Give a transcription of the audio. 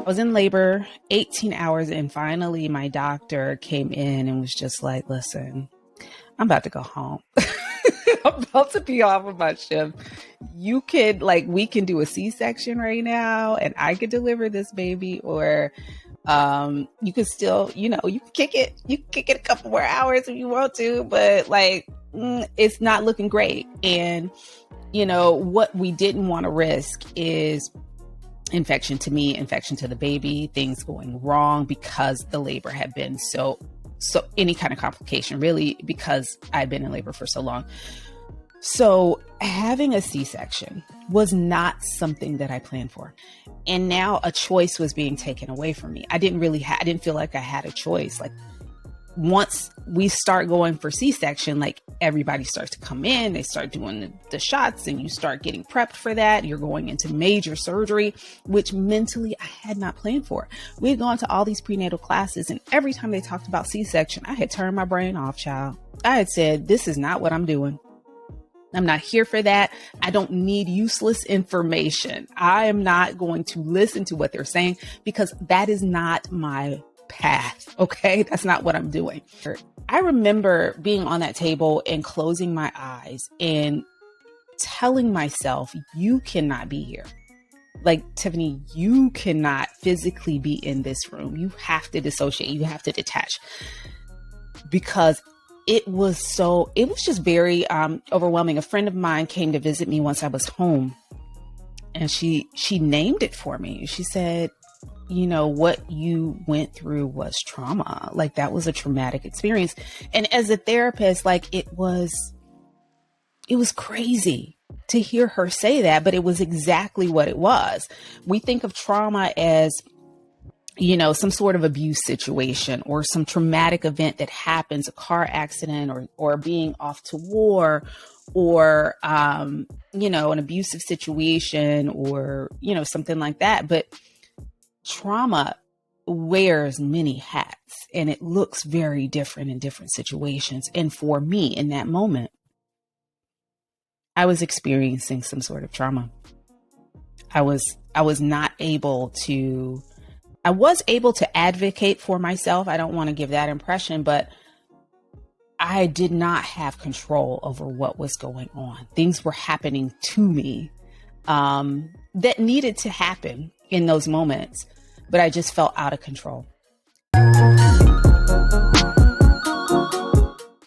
was in labor 18 hours and finally my doctor came in and was just like, listen, I'm about to go home. I'm about to be off of my shift. You could we can do a C-section right now and I could deliver this baby, or you could still, you can kick it. You can kick it a couple more hours if you want to, but it's not looking great. And, what we didn't want to risk is infection to me, infection to the baby, things going wrong because the labor had been so any kind of complication, really, because I'd been in labor for so long. So having a C-section was not something that I planned for. And now a choice was being taken away from me. I didn't feel like I had a choice. Once we start going for C-section, everybody starts to come in, they start doing the shots and you start getting prepped for that. You're going into major surgery, which mentally I had not planned for. We had gone to all these prenatal classes and every time they talked about C-section, I had turned my brain off, child. I had said, this is not what I'm doing. I'm not here for that. I don't need useless information. I am not going to listen to what they're saying because that is not my path. Okay. That's not what I'm doing. I remember being on that table and closing my eyes and telling myself, you cannot be here. Tiffanie, you cannot physically be in this room. You have to dissociate. You have to detach, because it was just very overwhelming. A friend of mine came to visit me once I was home and she named it for me. She said, what you went through was trauma. That was a traumatic experience. And as a therapist, it was crazy to hear her say that, but it was exactly what it was. We think of trauma as, some sort of abuse situation or some traumatic event that happens, a car accident or being off to war or, an abusive situation or, something like that. But trauma wears many hats and it looks very different in different situations. And for me in that moment, I was experiencing some sort of trauma. I was able to advocate for myself. I don't want to give that impression, but I did not have control over what was going on. Things were happening to me that needed to happen in those moments, but I just felt out of control.